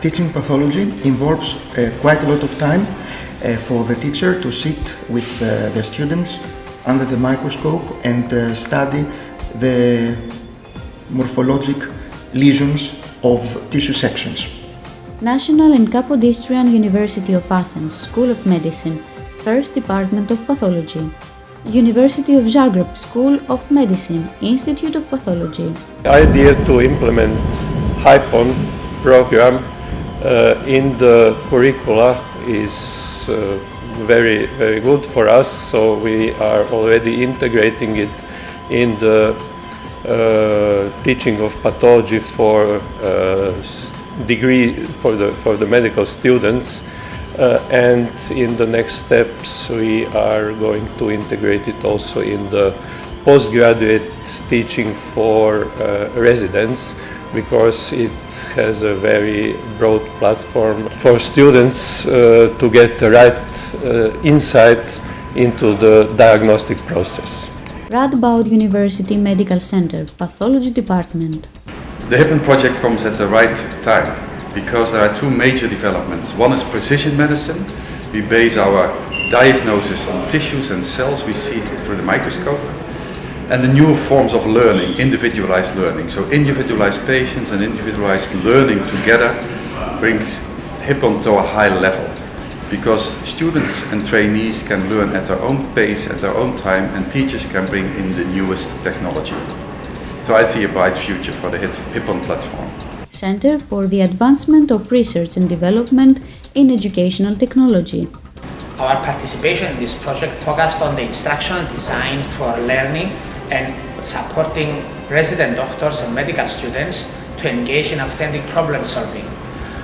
Teaching pathology involves quite a lot of time for the teacher to sit with the students under the microscope and study the morphologic lesions of tissue sections. National and Kapodistrian University of Athens School of Medicine, First Department of Pathology. University of Zagreb School of Medicine, Institute of Pathology. The idea to implement Hipon program in the curricula is very good for us, so we are already integrating it in the teaching of pathology for degree for the medical students, and in the next steps we are going to integrate it also in the postgraduate teaching for residents, because it has a very broad platform for students to get the right insight into the diagnostic process. Radboud University Medical Center, Pathology Department. The Hipon project comes at the right time because there are two major developments. One is precision medicine. We base our diagnosis on tissues and cells we see through the microscope. And the new forms of learning, individualized learning. So individualized patients and individualized learning together brings Hipon to a high level, because students and trainees can learn at their own pace, at their own time, and teachers can bring in the newest technology. So I see a bright future for the Hipon platform. Center for the Advancement of Research and Development in Educational Technology. Our participation in this project focused on the instructional design for learning and supporting resident doctors and medical students to engage in authentic problem solving.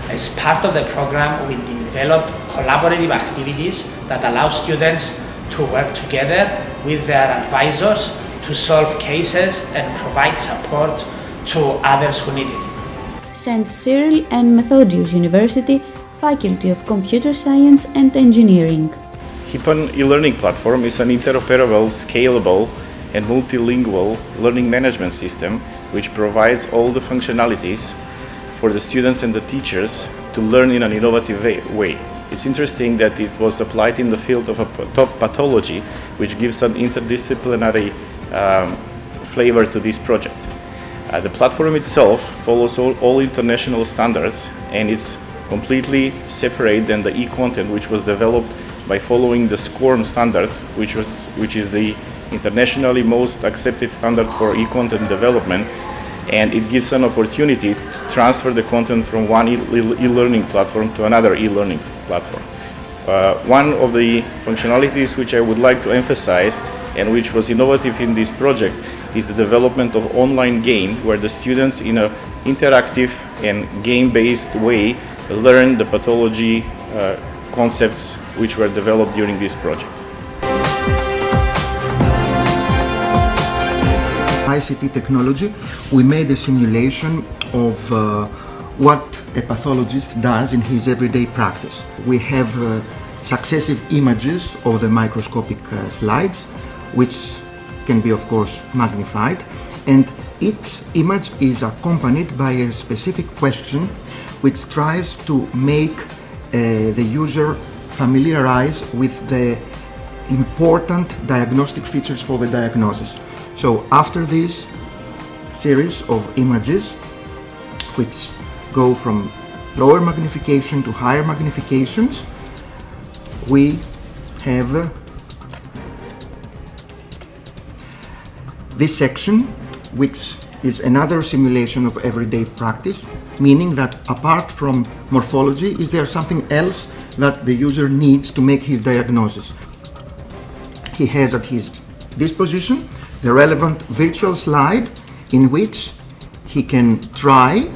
As part of the program, we developed collaborative activities that allow students to work together with their advisors to solve cases and provide support to others who need it. St. Cyril and Methodius University, Faculty of Computer Science and Engineering. Hipon e-learning platform is an interoperable, scalable and multilingual learning management system which provides all the functionalities for the students and the teachers to learn in an innovative way. It's interesting that it was applied in the field of pathology, which gives an interdisciplinary flavor to this project. The platform itself follows all international standards, and it's completely separate than the e-content, which was developed by following the SCORM standard, which is the internationally most accepted standard for e-content development, and it gives an opportunity to transfer the content from one e-learning platform to another e-learning platform. One of the functionalities which I would like to emphasize and which was innovative in this project is the development of online game, where the students in an interactive and game-based way learn the pathology concepts which were developed during this project. ICT technology, we made a simulation of what a pathologist does in his everyday practice. We have successive images of the microscopic slides, which can be of course magnified, and each image is accompanied by a specific question which tries to make the user familiarize with the important diagnostic features for the diagnosis. So after this series of images, which go from lower magnification to higher magnifications, we have this section, which is another simulation of everyday practice, meaning that apart from morphology, is there something else that the user needs to make his diagnosis? He has at his disposition the relevant virtual slide in which he can try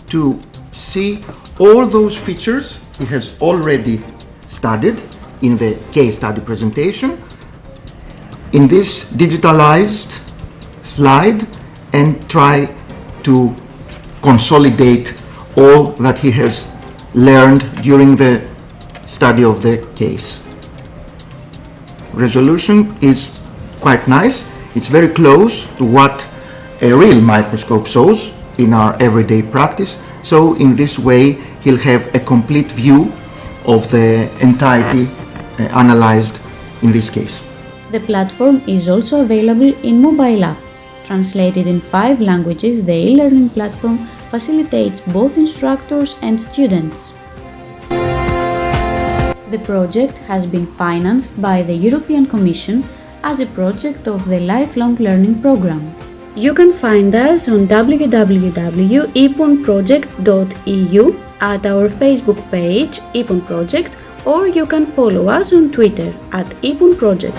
to see all those features he has already studied in the case study presentation in this digitalized slide and try to consolidate all that he has learned during the study of the case. Resolution is quite nice. It's very close to what a real microscope shows in our everyday practice, So in this way, he'll have a complete view of the entirety analyzed in this case. The platform is also available in mobile app. Translated in 5 languages, the e-learning platform facilitates both instructors and students. The project has been financed by the European Commission as a project of the Lifelong Learning Programme. You can find us on www.hiponproject.eu, at our Facebook page Hipon Project, or you can follow us on Twitter at Hipon Project.